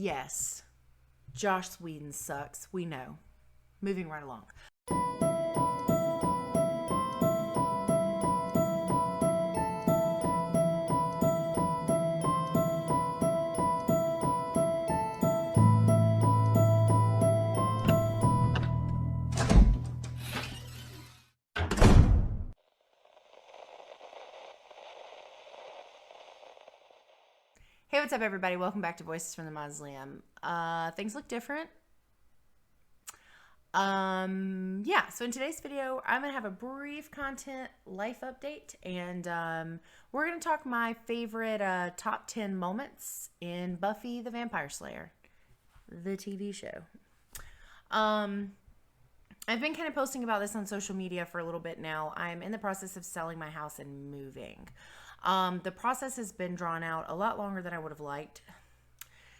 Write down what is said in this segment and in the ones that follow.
Yes, Josh Whedon sucks. We know. Moving right along. Hey, what's up, everybody? Welcome back to Voices from the Mausoleum. Things look different. So in today's video, I'm going to have a brief content life update, and we're going to talk my favorite top 10 moments in Buffy the Vampire Slayer, the TV show. I've been kind of posting about this on social media for a little bit now. I'm in the process of selling my house and moving. The process has been drawn out a lot longer than I would have liked.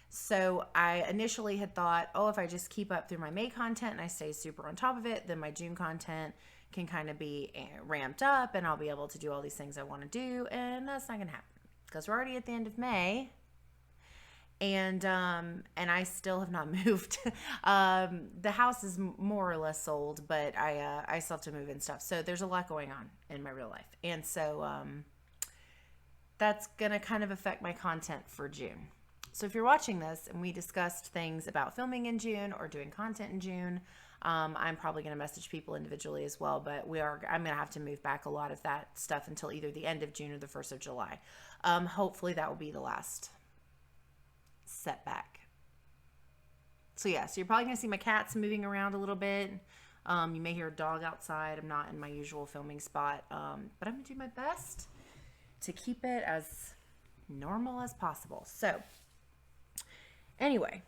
So I initially had thought, if I just keep up through my May content and I stay super on top of it, then my June content can kind of be ramped up and I'll be able to do all these things I want to do. And that's not going to happen because we're already at the end of May. And I still have not moved. The house is more or less sold, but I still have to move and stuff. So there's a lot going on in my real life. And so, that's going to kind of affect my content for June. So if you're watching this and we discussed things about filming in June or doing content in June, I'm probably going to message people individually as well, but I'm going to have to move back a lot of that stuff until either the end of June or the 1st of July. Hopefully that will be the last setback. So you're probably going to see my cats moving around a little bit. You may hear a dog outside. I'm not in my usual filming spot, but I'm going to do my best to keep it as normal as possible. So anyway,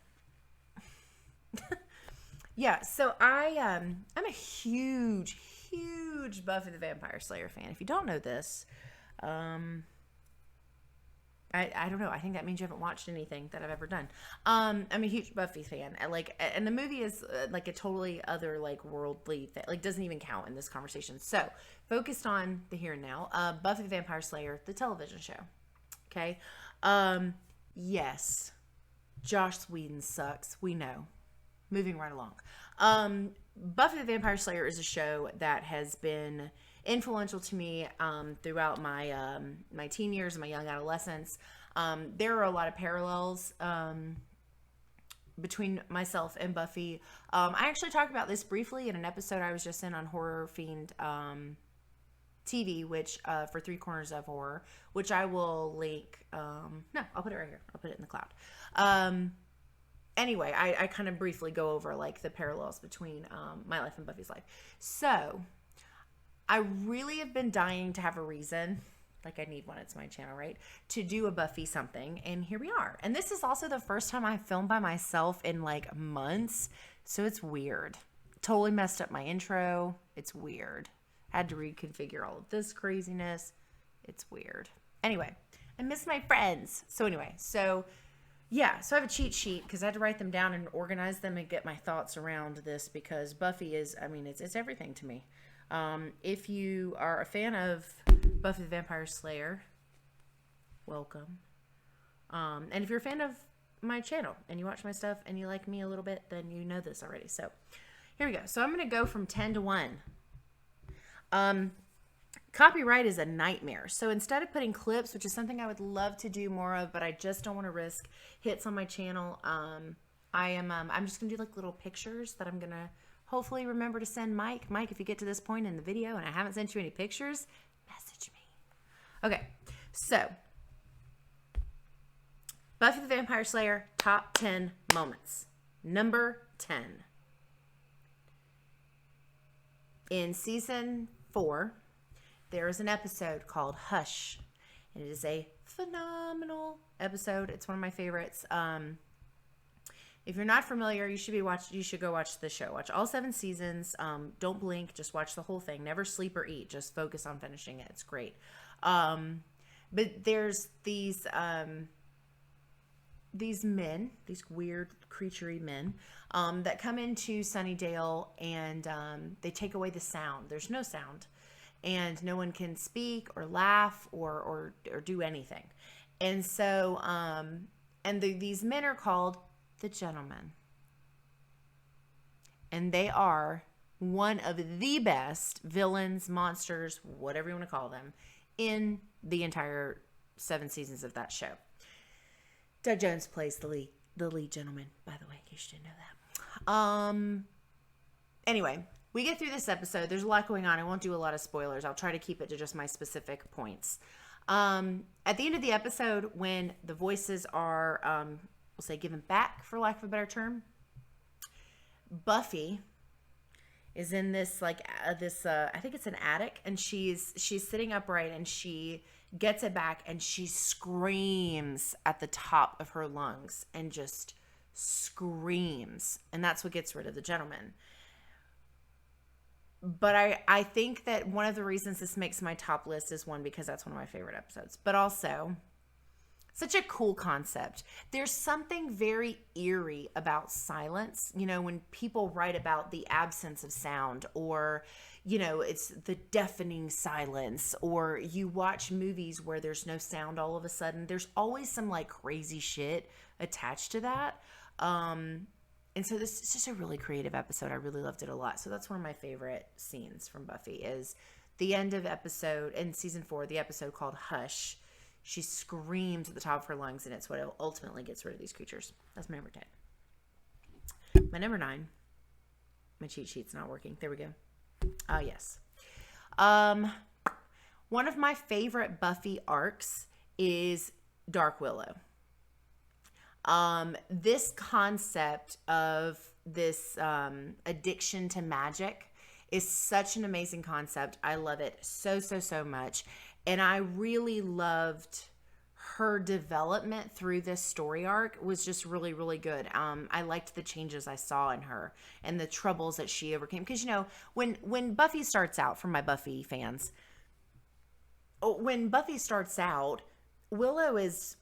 so I'm a huge Buffy the Vampire Slayer fan. If you don't know this, I don't know. I think that means you haven't watched anything that I've ever done. I'm a huge Buffy fan. And the movie is like a totally other worldly thing. Doesn't even count in this conversation. So focused on the here and now. Buffy the Vampire Slayer, the television show. Okay. Yes, Josh Whedon sucks. We know. Moving right along. Buffy the Vampire Slayer is a show that has been influential to me throughout my my teen years and my young adolescence. There are a lot of parallels between myself and Buffy. I actually talked about this briefly in an episode I was just in on Horror Fiend TV, which for Three Corners of Horror, which I will link. No, I'll put it right here. I'll put it in the cloud. Anyway, I kind of briefly go over the parallels between my life and Buffy's life. So I really have been dying to have a reason, I need one, it's my channel, right, to do a Buffy something, and here we are. And this is also the first time I've filmed by myself in months, so it's weird. Totally messed up my intro. It's weird. Had to reconfigure all of this craziness. It's weird. Anyway, I miss my friends. So I have a cheat sheet because I had to write them down and organize them and get my thoughts around this because Buffy is, it's everything to me. If you are a fan of Buffy the Vampire Slayer, welcome. And if you're a fan of my channel and you watch my stuff and you like me a little bit, then you know this already. So here we go. So I'm going to go from 10 to 1. Copyright is a nightmare. So instead of putting clips, which is something I would love to do more of, but I just don't want to risk hits on my channel, I'm just going to do little pictures that I'm going to hopefully remember to send Mike. Mike, if you get to this point in the video and I haven't sent you any pictures, message me. Okay, so Buffy the Vampire Slayer top 10 moments. Number 10. In season 4, there is an episode called Hush. And it is a phenomenal episode. It's one of my favorites. If you're not familiar, you should go watch the show. Watch all 7 seasons. Don't blink. Just watch the whole thing. Never sleep or eat. Just focus on finishing it. It's great. But there's these men, these weird creaturey men, that come into Sunnydale and they take away the sound. There's no sound. And no one can speak or laugh or do anything. And so, these men are called the gentlemen. And they are one of the best villains, monsters, whatever you want to call them, in the entire 7 seasons of that show. Doug Jones plays the lead gentleman, by the way, in case you didn't know that. Anyway, we get through this episode. There's a lot going on. I won't do a lot of spoilers. I'll try to keep it to just my specific points. At the end of the episode, when the voices are, we'll say, given back, for lack of a better term, Buffy is in this, like, I think it's an attic, and she's sitting upright, and she gets it back, and she screams at the top of her lungs, and just screams, and that's what gets rid of the gentleman. But I think that one of the reasons this makes my top list is, one, because that's one of my favorite episodes, but also such a cool concept. There's something very eerie about silence. You know, when people write about the absence of sound, or, you know, it's the deafening silence, or you watch movies where there's no sound all of a sudden, there's always some like crazy shit attached to that. And so this is just a really creative episode. I really loved it a lot. So that's one of my favorite scenes from Buffy, is the end of episode in season 4, the episode called Hush. She screams at the top of her lungs, and it's what ultimately gets rid of these creatures. That's my number 10. My number 9. My cheat sheet's not working. There we go. Oh, yes. One of my favorite Buffy arcs is Dark Willow. This concept of this addiction to magic is such an amazing concept. I love it so, so, so much. And I really loved her development through this story arc. Was just really, really good. I liked the changes I saw in her and the troubles that she overcame. Because, you know, when Buffy starts out, for my Buffy fans, when Buffy starts out, Willow is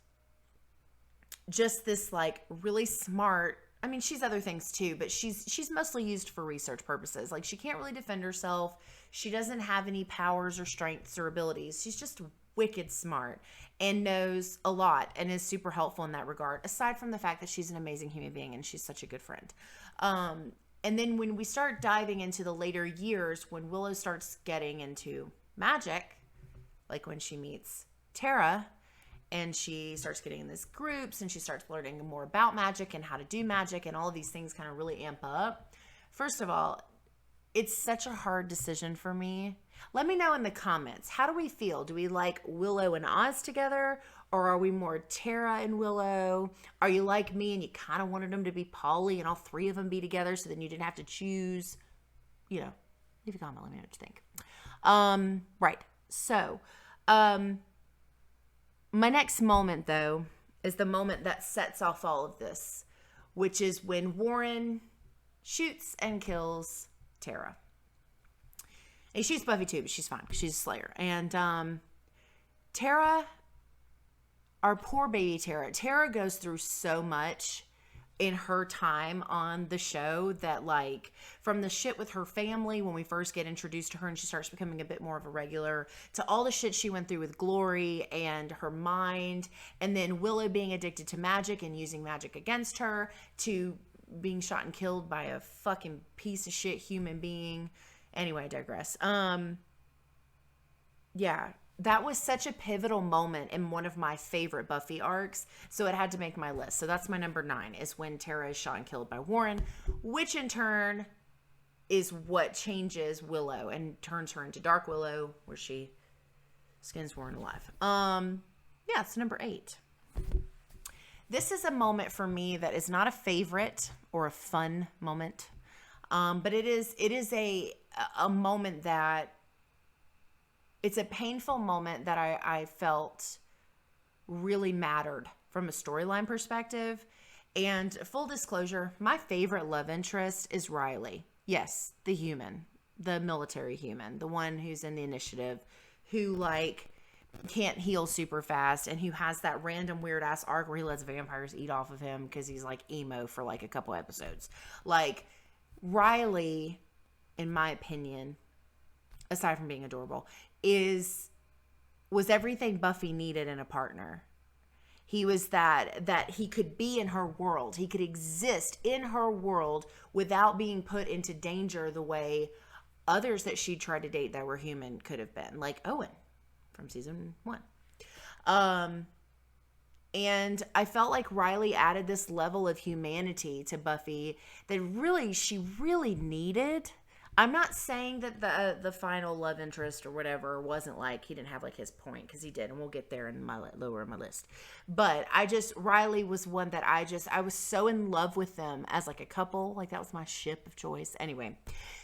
just this like really smart, I mean, she's other things too, but she's mostly used for research purposes. Like, she can't really defend herself. She doesn't have any powers or strengths or abilities. She's just wicked smart and knows a lot and is super helpful in that regard, aside from the fact that she's an amazing human being and she's such a good friend. And then when we start diving into the later years, when Willow starts getting into magic, like when she meets Tara, and she starts getting in these groups, and she starts learning more about magic and how to do magic, and all of these things kind of really amp up. First of all, it's such a hard decision for me. Let me know in the comments. How do we feel? Do we like Willow and Oz together? Or are we more Tara and Willow? Are you like me and you kind of wanted them to be Polly and all 3 of them be together so then you didn't have to choose? You know, leave a comment. Let me know what you think. Right. So, my next moment, though, is the moment that sets off all of this, which is when Warren shoots and kills Tara. He shoots Buffy too, but she's fine because she's a Slayer. And Tara, our poor baby Tara goes through so much in her time on the show, that, like, from the shit with her family when we first get introduced to her and she starts becoming a bit more of a regular, to all the shit she went through with Glory and her mind, and then Willow being addicted to magic and using magic against her, to being shot and killed by a fucking piece of shit human being. Anyway, I digress. Yeah, that was such a pivotal moment in one of my favorite Buffy arcs, so it had to make my list. So that's my number 9, is when Tara is shot and killed by Warren, which in turn is what changes Willow and turns her into Dark Willow, where she skins Warren alive. Yeah, it's number 8. This is a moment for me that is not a favorite or a fun moment, but it is a moment that, it's a painful moment that I felt really mattered from a storyline perspective. And full disclosure, my favorite love interest is Riley. Yes, the human, the military human, the one who's in the initiative, who, like, can't heal super fast, and who has that random weird ass arc where he lets vampires eat off of him because he's like emo for like a couple episodes. Like, Riley, in my opinion, aside from being adorable, was everything Buffy needed in a partner. He was that he could be in her world. He could exist in her world without being put into danger the way others that she tried to date that were human could have been, like Owen from season 1. And I felt like Riley added this level of humanity to Buffy that she really needed. I'm not saying that the final love interest or whatever wasn't like, he didn't have like his point, because he did, and we'll get there in my lower in my list. But Riley was one that I was so in love with them as like a couple. Like, that was my ship of choice. Anyway,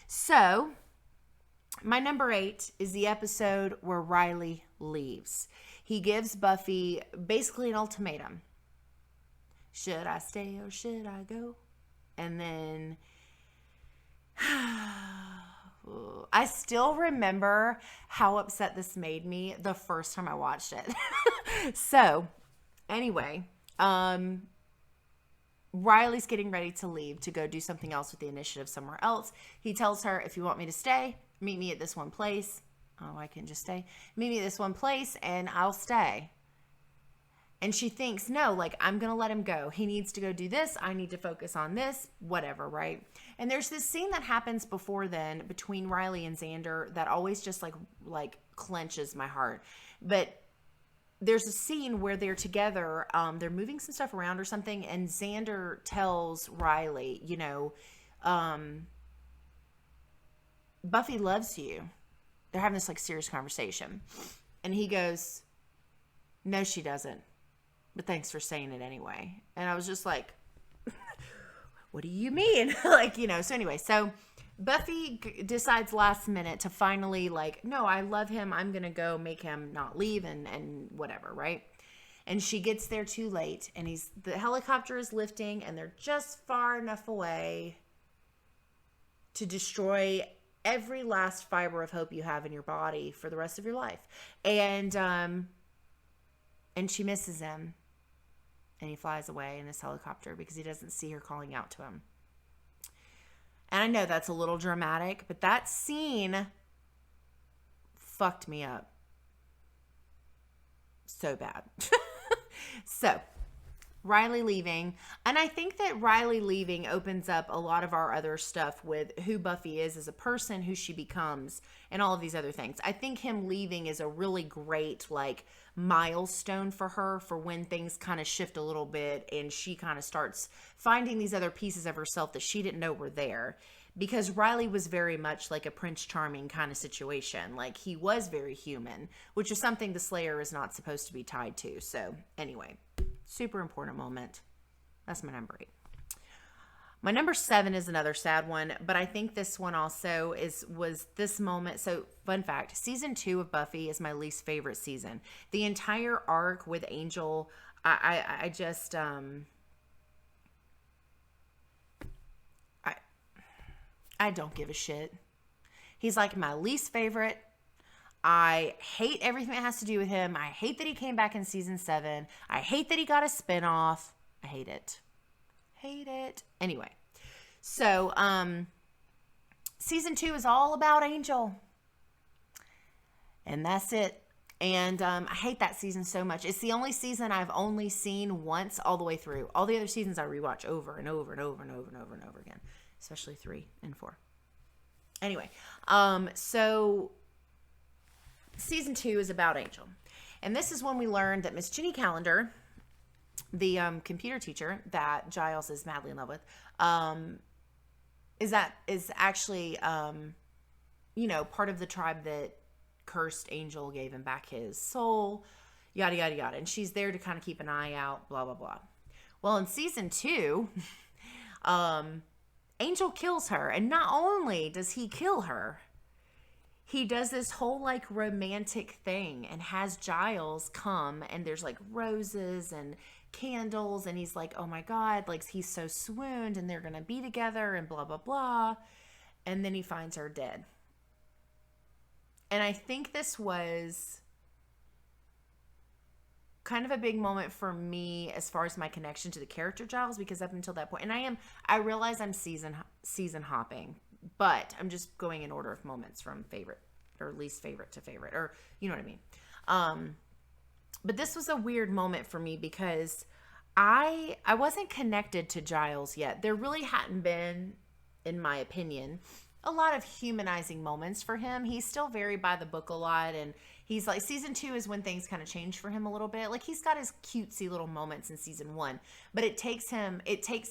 so my number 8 is the episode where Riley leaves. He gives Buffy basically an ultimatum. Should I stay or should I go? And then I still remember how upset this made me the first time I watched it. So, anyway, Riley's getting ready to leave to go do something else with the initiative somewhere else. He tells her, if you want me to stay, meet me at this one place. Oh, I can just stay. Meet me at this one place and I'll stay. And she thinks, no, like, I'm going to let him go. He needs to go do this. I need to focus on this, whatever, right? And there's this scene that happens before then between Riley and Xander that always just like clenches my heart. But there's a scene where they're together. They're moving some stuff around or something. And Xander tells Riley, Buffy loves you. They're having this like serious conversation. And he goes, no, she doesn't. But thanks for saying it anyway. And I was just like, what do you mean? So anyway, so Buffy decides last minute to finally like, no, I love him. I'm going to go make him not leave and whatever, right? And she gets there too late, and the helicopter is lifting, and they're just far enough away to destroy every last fiber of hope you have in your body for the rest of your life. And she misses him, and he flies away in his helicopter because he doesn't see her calling out to him. And I know that's a little dramatic, but that scene fucked me up so bad. So, Riley leaving. And I think that Riley leaving opens up a lot of our other stuff with who Buffy is as a person, who she becomes, and all of these other things. I think him leaving is a really great, like, milestone for her for when things kind of shift a little bit and she kind of starts finding these other pieces of herself that she didn't know were there. Because Riley was very much like a Prince Charming kind of situation. Like, he was very human, which is something the Slayer is not supposed to be tied to. So, anyway, super important moment. That's my number 8. My number 7 is another sad one, but I think this one also was this moment. So, fun fact, season 2 of Buffy is my least favorite season. The entire arc with Angel, I just I don't give a shit. He's like my least favorite. I hate everything that has to do with him. I hate that he came back in season 7. I hate that he got a spinoff. I hate it. Hate it. Anyway, so season 2 is all about Angel. And that's it. And I hate that season so much. It's the only season I've only seen once all the way through. All the other seasons I rewatch over and over and over and over and over and over again. Especially 3 and 4. Anyway, so season 2 is about Angel. And this is when we learned that Miss Ginny Calendar, the computer teacher that Giles is madly in love with, is actually, part of the tribe that cursed Angel, gave him back his soul, yada, yada, yada. And she's there to kind of keep an eye out, blah, blah, blah. Well, in season 2, Angel kills her, and not only does he kill her, he does this whole like romantic thing and has Giles come, and there's like roses and candles, and he's like, oh my God, like he's so swooned and they're gonna be together and blah, blah, blah. And then he finds her dead. And I think this was kind of a big moment for me as far as my connection to the character Giles, because up until that point, and I realize I'm season hopping, but I'm just going in order of moments from favorite or least favorite to favorite, or you know what I mean. But this was a weird moment for me because I wasn't connected to Giles yet. There really hadn't been, in my opinion, a lot of humanizing moments for him. He's still very by the book a lot, and he's like, season 2 is when things kind of change for him a little bit. Like, he's got his cutesy little moments in season 1, but it takes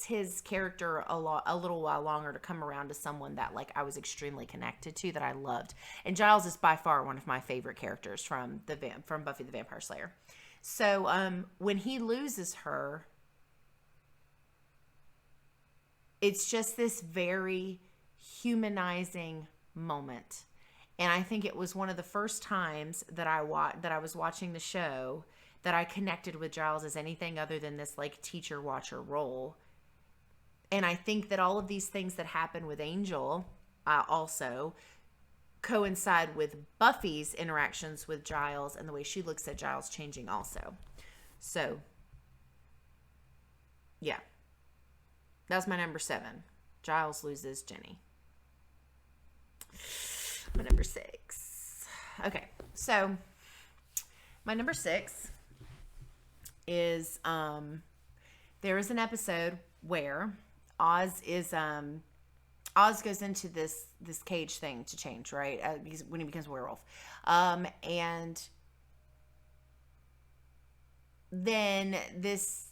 his character a little while longer to come around to someone that, like, I was extremely connected to, that I loved. And Giles is by far one of my favorite characters from Buffy the Vampire Slayer. So when he loses her, it's just this very humanizing moment. And I think it was one of the first times that I was watching the show that I connected with Giles as anything other than this like teacher watcher role. And I think that all of these things that happen with Angel also coincide with Buffy's interactions with Giles and the way she looks at Giles changing also. So, yeah. That's my number 7. Giles loses Jenny. My number 6. Okay, so my number 6 is there is an episode where Oz goes into this cage thing to change, right? When he becomes a werewolf. And then this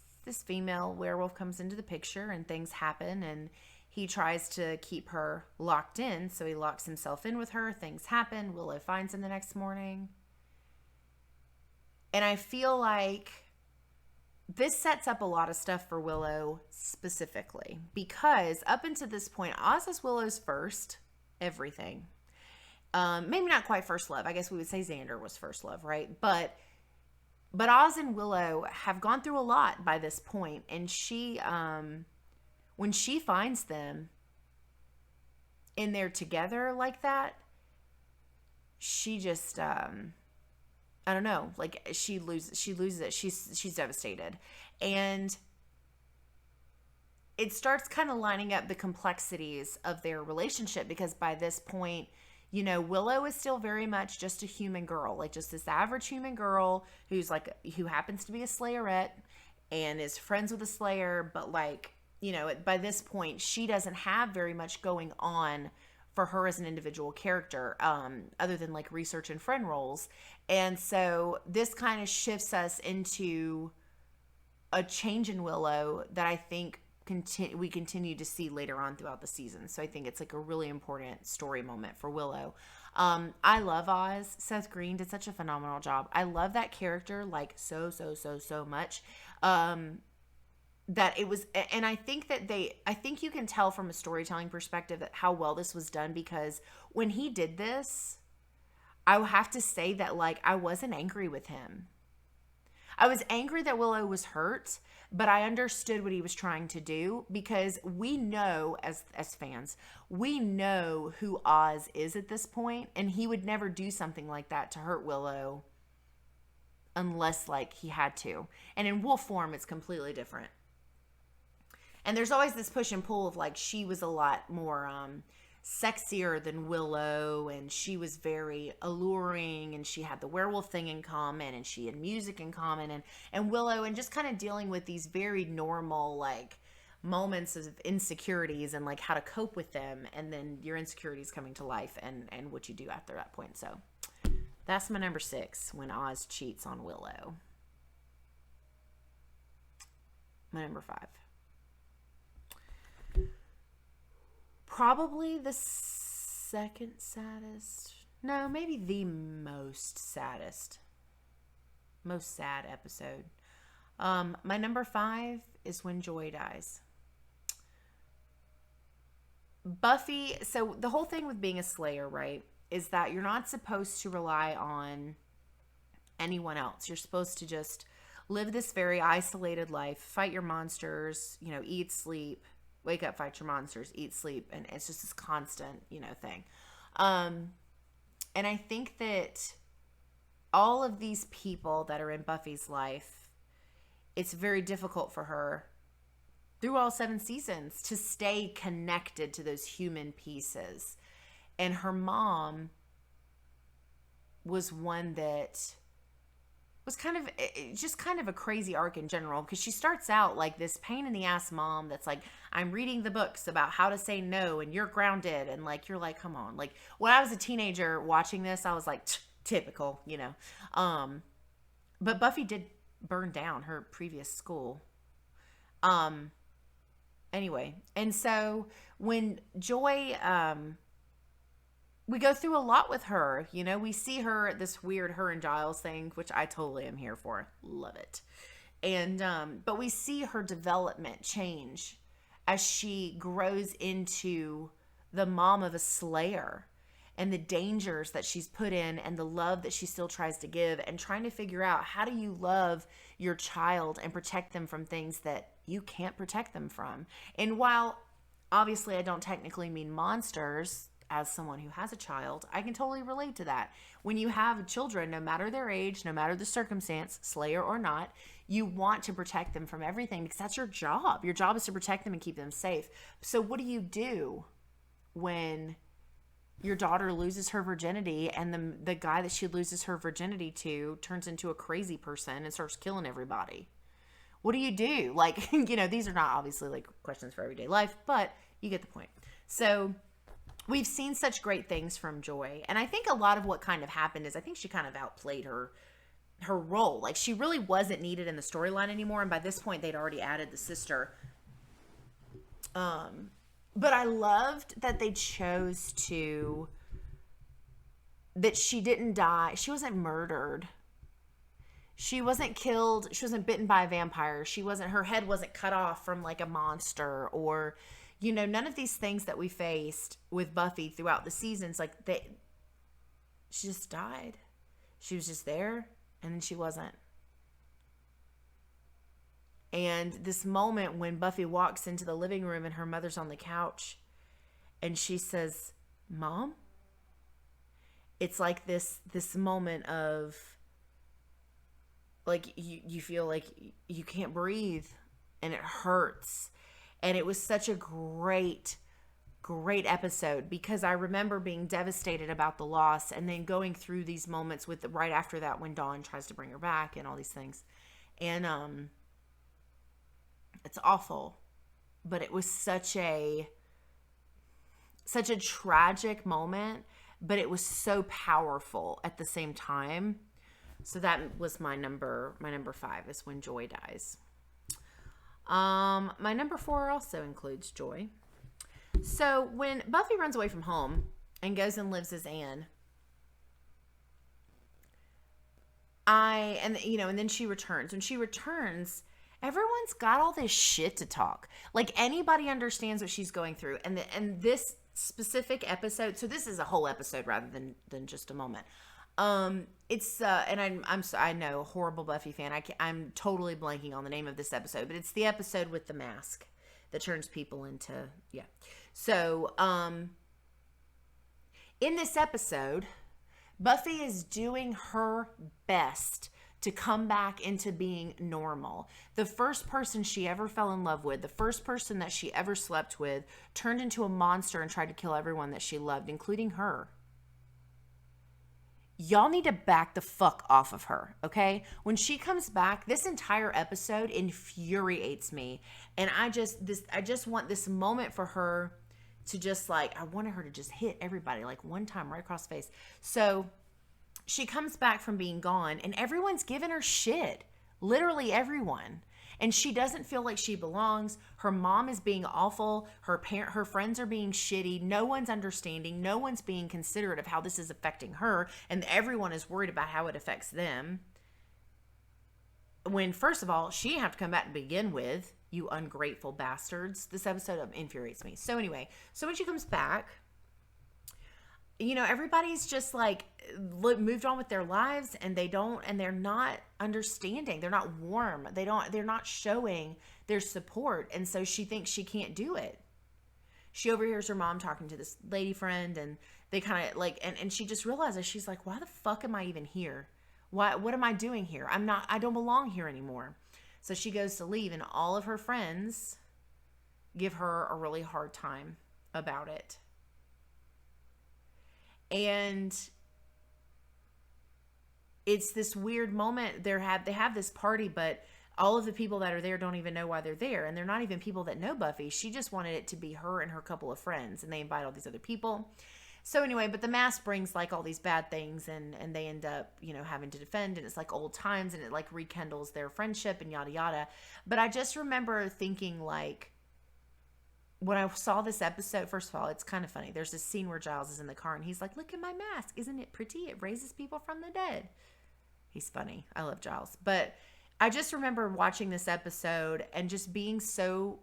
female werewolf comes into the picture and things happen, and he tries to keep her locked in. So he locks himself in with her. Things happen. Willow finds him the next morning. And I feel like this sets up a lot of stuff for Willow specifically, because up until this point, Oz is Willow's first everything. Maybe not quite first love. I guess we would say Xander was first love, right? But Oz and Willow have gone through a lot by this point, and she, when she finds them in there together like that, she just, I don't know, like she loses it. She's devastated. And it starts kind of lining up the complexities of their relationship, because by this point, you know, Willow is still very much just a human girl, like just this average human girl who happens to be a Slayerette and is friends with a Slayer. But like, you know, by this point, she doesn't have very much going on for her as an individual character, other than like research and friend roles. And so this kind of shifts us into a change in Willow that I think we continue to see later on throughout the season. So I think it's like a really important story moment for Willow. I love Oz. Seth Green did such a phenomenal job. I love that character like so much. That it was, and I think you can tell from a storytelling perspective that how well this was done, because when he did this, I will have to say that like I wasn't angry with him. I was angry that Willow was hurt, but I understood what he was trying to do, because we know as fans, we know who Oz is at this point, and he would never do something like that to hurt Willow unless like he had to. And in wolf form, it's completely different. And there's always this push and pull of like she was a lot more sexier than Willow, and she was very alluring, and she had the werewolf thing in common, and she had music in common, and Willow, and just kind of dealing with these very normal like moments of insecurities and like how to cope with them, and then your insecurities coming to life and what you do after that point. So that's my number 6, when Oz cheats on Willow. My number 5. Probably the second saddest. No, maybe the most sad episode. My number 5 is when Joy dies. Buffy, so the whole thing with being a Slayer, right, is that you're not supposed to rely on anyone else. You're supposed to just live this very isolated life, fight your monsters, you know, eat, sleep, wake up, fight your monsters, eat, sleep, and it's just this constant, you know, thing. And I think that all of these people that are in Buffy's life, it's very difficult for her through all 7 seasons to stay connected to those human pieces. And her mom was one that was just kind of a crazy arc in general, because she starts out like this pain in the ass mom that's like, I'm reading the books about how to say no and you're grounded, and like you're like, come on. Like when I was a teenager watching this, I was like, typical, you know. But Buffy did burn down her previous school. Um anyway, and so when Joy we go through a lot with her. You know, we see her at this weird her and Giles thing, which I totally am here for. Love it. And but we see her development change as she grows into the mom of a slayer, and the dangers that she's put in and the love that she still tries to give, and trying to figure out, how do you love your child and protect them from things that you can't protect them from. And while obviously I don't technically mean monsters, as someone who has a child, I can totally relate to that. When you have children, no matter their age, no matter the circumstance, slayer or not, you want to protect them from everything, because that's your job. Your job is to protect them and keep them safe. So what do you do when your daughter loses her virginity, and the guy that she loses her virginity to turns into a crazy person and starts killing everybody? What do you do? Like, you know, these are not obviously like questions for everyday life, but you get the point. So we've seen such great things from Joy. And I think a lot of what kind of happened is, I think she kind of outplayed her role. Like, she really wasn't needed in the storyline anymore. And by this point, they'd already added the sister. But I loved that they chose to, that she didn't die. She wasn't murdered. She wasn't killed. She wasn't bitten by a vampire. Her head wasn't cut off from like a monster, or, you know, none of these things that we faced with Buffy throughout the seasons. Like, she just died. She was just there, and then she wasn't. And this moment when Buffy walks into the living room and her mother's on the couch and she says, "Mom?" It's like this moment of, like, you feel like you can't breathe and it hurts. And it was such a great episode, because I remember being devastated about the loss, and then going through these moments with right after that, when Dawn tries to bring her back and all these things. And it's awful, but it was such a tragic moment, but it was so powerful at the same time. So that was my number 5, is when Joy dies. My number 4 also includes Joy. So when Buffy runs away from home and goes and lives as Anne, and then she returns. When she returns, everyone's got all this shit to talk. Like, anybody understands what she's going through. And this specific episode, so this is a whole episode rather than just a moment. It's and I know, horrible Buffy fan. I'm totally blanking on the name of this episode, but it's the episode with the mask that turns people into, yeah. So, in this episode, Buffy is doing her best to come back into being normal. The first person she ever fell in love with, the first person that she ever slept with, turned into a monster and tried to kill everyone that she loved, including her. Y'all need to back the fuck off of her, okay? When she comes back, this entire episode infuriates me. And I just want this moment for her to just, like, I wanted her to just hit everybody, like, one time right across the face. So she comes back from being gone, and everyone's giving her shit. Literally everyone. And she doesn't feel like she belongs. Her mom is being awful. Her friends are being shitty. No one's understanding. No one's being considerate of how this is affecting her. And everyone is worried about how it affects them. When, first of all, she didn't have to come back to begin with, you ungrateful bastards. This episode infuriates me. So anyway, so when she comes back, you know, everybody's just like moved on with their lives, and they're not understanding. They're not warm. They're not showing their support. And so she thinks she can't do it. She overhears her mom talking to this lady friend, and they kind of like, and she just realizes, she's like, why the fuck am I even here? What am I doing here? I don't belong here anymore. So she goes to leave, and all of her friends give her a really hard time about it. And it's this weird moment. They have this party, but all of the people that are there don't even know why they're there, and they're not even people that know Buffy. She just wanted it to be her and her couple of friends, and they invite all these other people. So anyway, but the mask brings like all these bad things, and they end up, you know, having to defend, and it's like old times, and it like rekindles their friendship and yada yada. But I just remember thinking, like, when I saw this episode, first of all, it's kind of funny. There's this scene where Giles is in the car and he's like, "Look at my mask. Isn't it pretty? It raises people from the dead." He's funny. I love Giles. But I just remember watching this episode and just being so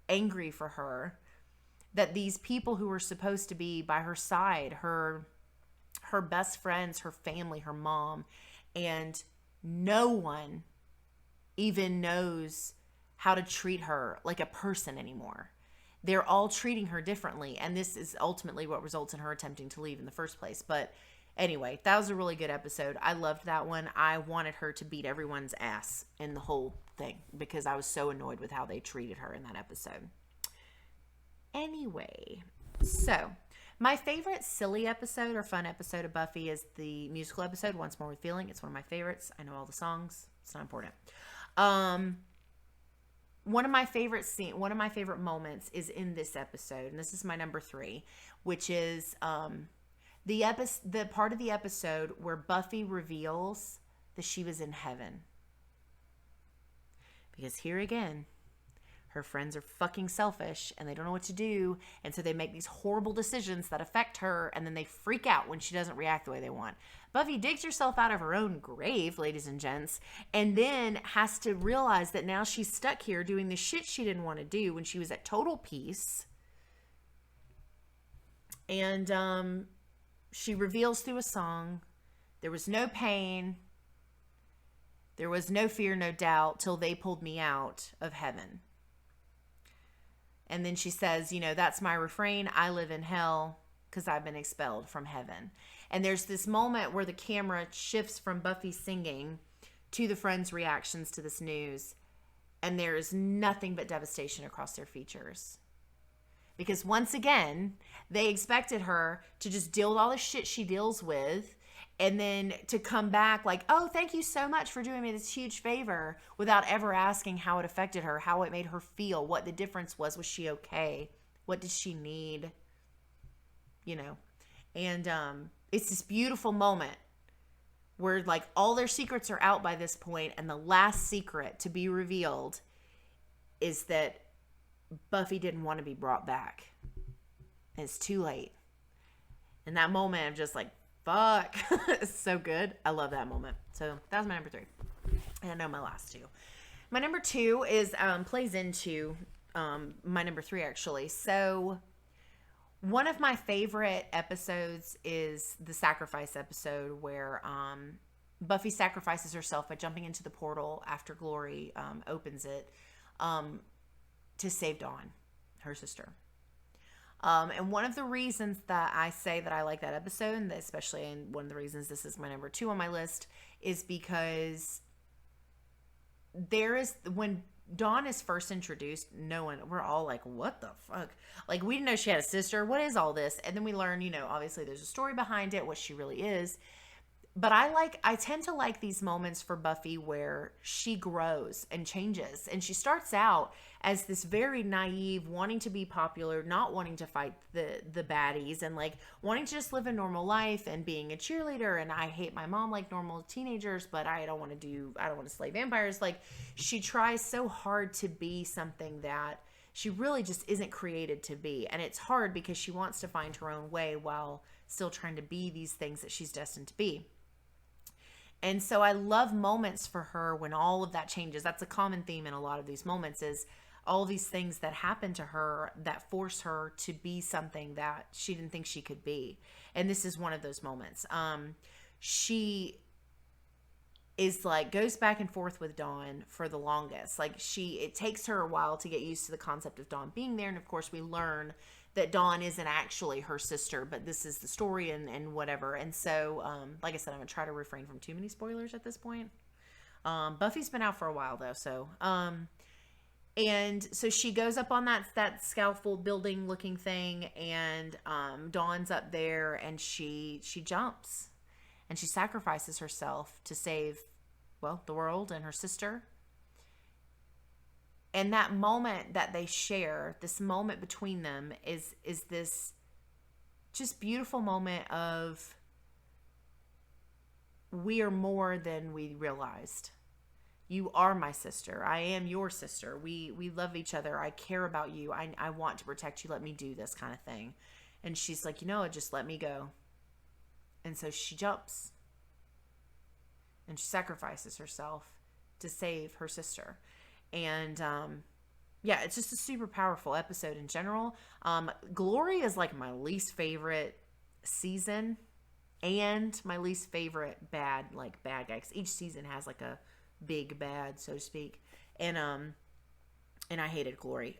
angry for her that these people who were supposed to be by her side, her best friends, her family, her mom, and no one even knows how to treat her like a person anymore. They're all treating her differently, and this is ultimately what results in her attempting to leave in the first place. But anyway, that was a really good episode. I loved that one. I wanted her to beat everyone's ass in the whole thing because I was so annoyed with how they treated her in that episode. Anyway, so my favorite silly episode or fun episode of Buffy is the musical episode, Once More with Feeling. It's one of my favorites. I know all the songs. It's not important. One of my favorite moments is in this episode, and this is my number 3, which is the part of the episode where Buffy reveals that she was in heaven. Because here again, her friends are fucking selfish and they don't know what to do, and so they make these horrible decisions that affect her, and then they freak out when she doesn't react the way they want. Buffy digs herself out of her own grave, ladies and gents, and then has to realize that now she's stuck here doing the shit she didn't want to do when she was at total peace. And she reveals through a song, there was no pain, there was no fear, no doubt, till they pulled me out of heaven. And then she says, you know, that's my refrain. I live in hell because I've been expelled from heaven. And there's this moment where the camera shifts from Buffy singing to the friends' reactions to this news. And there is nothing but devastation across their features. Because once again, they expected her to just deal with all the shit she deals with, and then to come back like, "Oh, thank you so much for doing me this huge favor," without ever asking how it affected her, how it made her feel, what the difference was. Was she okay? What did she need? You know? And it's this beautiful moment where like all their secrets are out by this point, and the last secret to be revealed is that Buffy didn't want to be brought back. And it's too late. In that moment, I'm just like, fuck. It's so good. I love that moment. So that was my number 3. And I know my last 2. My number 2 is plays into my number 3 actually. So one of my favorite episodes is the sacrifice episode where Buffy sacrifices herself by jumping into the portal after Glory opens it to save Dawn, her sister. And one of the reasons that I say that I like that episode, and especially and one of the reasons this is my number 2 on my list, is because when Dawn is first introduced, we're all like, what the fuck? Like, we didn't know she had a sister. What is all this? And then we learn, you know, obviously there's a story behind it, what she really is. But I tend to like these moments for Buffy where she grows and changes. And she starts out as this very naive, wanting to be popular, not wanting to fight the baddies, and like wanting to just live a normal life and being a cheerleader. And I hate my mom like normal teenagers, but I don't want to slay vampires. Like, she tries so hard to be something that she really just isn't created to be. And it's hard because she wants to find her own way while still trying to be these things that she's destined to be. And so I love moments for her when all of that changes. That's a common theme in a lot of these moments, is all these things that happen to her that force her to be something that she didn't think she could be. And this is one of those moments. She is like, goes back and forth with Dawn for the longest. Like, it takes her a while to get used to the concept of Dawn being there. And of course we learn that Dawn isn't actually her sister, but this is the story and whatever. And so, like I said, I'm going to try to refrain from too many spoilers at this point. Buffy's been out for a while though. So, and so she goes up on that scaffold building looking thing, and Dawn's up there, and she jumps. and she sacrifices herself to save, well, the world and her sister. And that moment that they share, this moment between them is this just beautiful moment of, we are more than we realized. You are my sister. I am your sister. We love each other. I care about you. I want to protect you. Let me do this kind of thing. And she's like, you know what? Just let me go. And so she jumps and she sacrifices herself to save her sister. And yeah, it's just a super powerful episode in general. Glory is like my least favorite season and my least favorite bad guy, because each season has like a big bad, so to speak. And I hated Glory.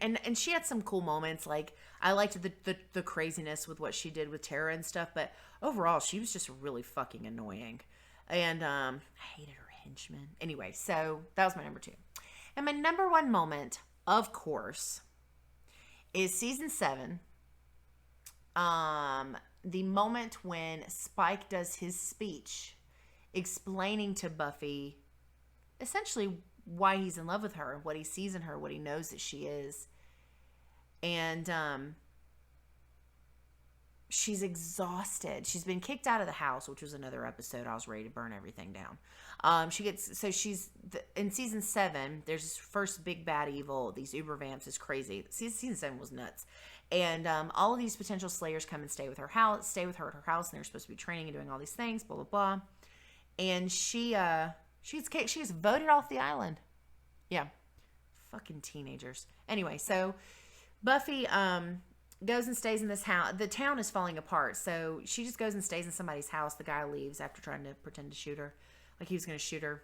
And she had some cool moments. Like, I liked the craziness with what she did with Tara and stuff, but overall she was just really fucking annoying. And I hated her henchmen. Anyway, so that was my number 2. And my number 1 moment, of course, is season 7. The moment when Spike does his speech explaining to Buffy essentially why he's in love with her, what he sees in her, what he knows that she is. And she's exhausted. She's been kicked out of the house, which was another episode. I was ready to burn everything down. In season 7, there's this first big bad evil, these Uber vamps is crazy. Season 7 was nuts. And all of these potential slayers come and stay with her at her house, and they're supposed to be training and doing all these things, blah, blah, blah. And she gets voted off the island. Yeah. Fucking teenagers. Anyway, so Buffy goes and stays in this house. The town is falling apart, so she just goes and stays in somebody's house. The guy leaves after trying to pretend to shoot her. Like he was going to shoot her.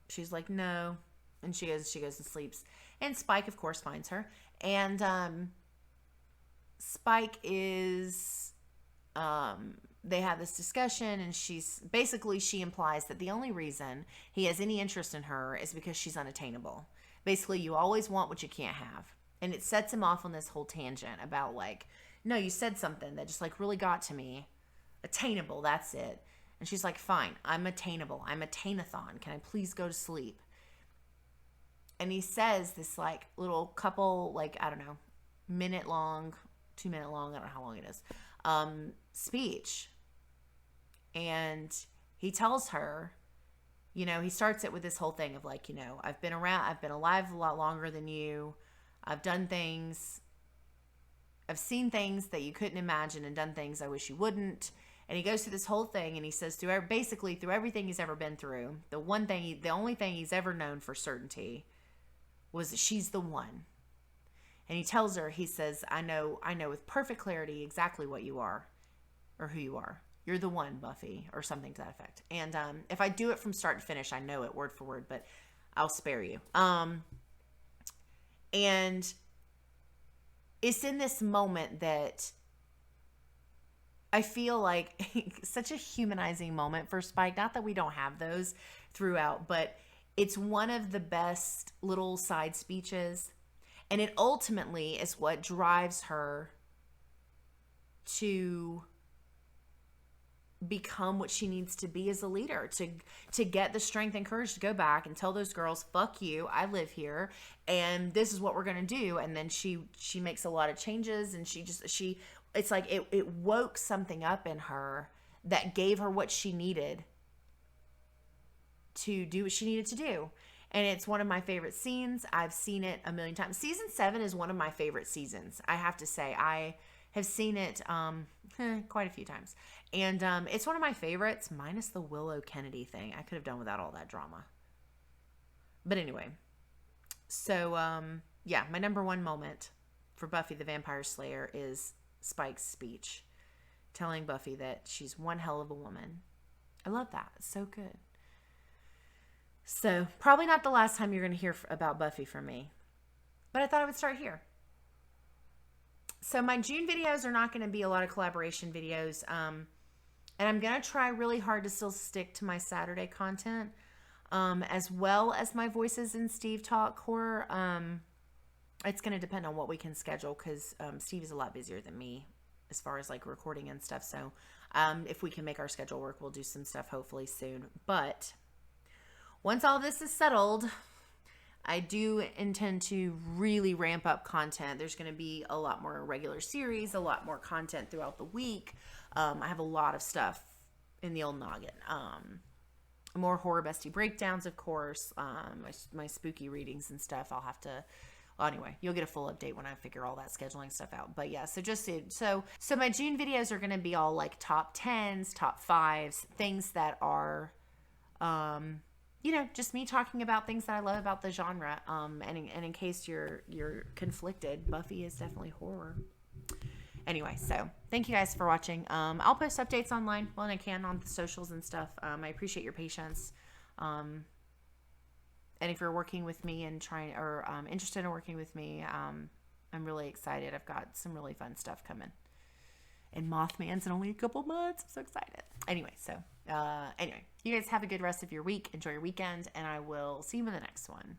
She's like, no. And she goes and sleeps. And Spike, of course, finds her. And Spike is... they have this discussion, and she implies that the only reason he has any interest in her is because she's unattainable. Basically, you always want what you can't have. And it sets him off on this whole tangent about like, no, you said something that just like really got to me. Attainable, that's it. And she's like, fine, I'm attainable. I'm attainathon. Can I please go to sleep? And he says this like little couple, like, I don't know, 2 minute long, I don't know how long it is, speech. And he tells her, you know, he starts it with this whole thing of like, you know, I've been alive a lot longer than you. I've done things. I've seen things that you couldn't imagine and done things I wish you wouldn't. And he goes through this whole thing, and he says through everything he's ever been through, the only thing he's ever known for certainty was that she's the one. And he tells her, he says, I know with perfect clarity exactly what you are, or who you are. You're the one, Buffy, or something to that effect. And if I do it from start to finish, I know it word for word, but I'll spare you. And it's in this moment that I feel like such a humanizing moment for Spike. Not that we don't have those throughout, but it's one of the best little side speeches. And it ultimately is what drives her to become what she needs to be as a leader, to get the strength and courage to go back and tell those girls, fuck you, I live here, and this is what we're going to do. And then she makes a lot of changes, and it's like it woke something up in her that gave her what she needed to do what she needed to do. And it's one of my favorite scenes. I've seen it a million times. Season 7 is one of my favorite seasons, I have to say. I have seen it quite a few times. And it's one of my favorites, minus the Willow Kennedy thing. I could have done without all that drama. But anyway. So, yeah, my number 1 moment for Buffy the Vampire Slayer is Spike's speech, telling Buffy that she's one hell of a woman. I love that. It's so good. So, probably not the last time you're going to hear about Buffy from me. But I thought I would start here. So, my June videos are not going to be a lot of collaboration videos. And I'm going to try really hard to still stick to my Saturday content. As well as my Voices in Steve Talk horror. It's going to depend on what we can schedule, because Steve is a lot busier than me as far as like recording and stuff. So If we can make our schedule work, we'll do some stuff hopefully soon. But once all this is settled, I do intend to really ramp up content. There's going to be a lot more regular series, a lot more content throughout the week. I have a lot of stuff in the old noggin. More horror bestie breakdowns, of course. My spooky readings and stuff. I'll have to. Well, anyway, you'll get a full update when I figure all that scheduling stuff out. But yeah, so my June videos are going to be all like top 10s, top 5s, things that are, just me talking about things that I love about the genre. And in case you're conflicted, Buffy is definitely horror. Anyway, so thank you guys for watching. I'll post updates online when I can on the socials and stuff. I appreciate your patience. And if you're working with me and interested in working with me, I'm really excited. I've got some really fun stuff coming. And Mothman's in only a couple months. I'm so excited. Anyway, you guys have a good rest of your week. Enjoy your weekend, and I will see you in the next one.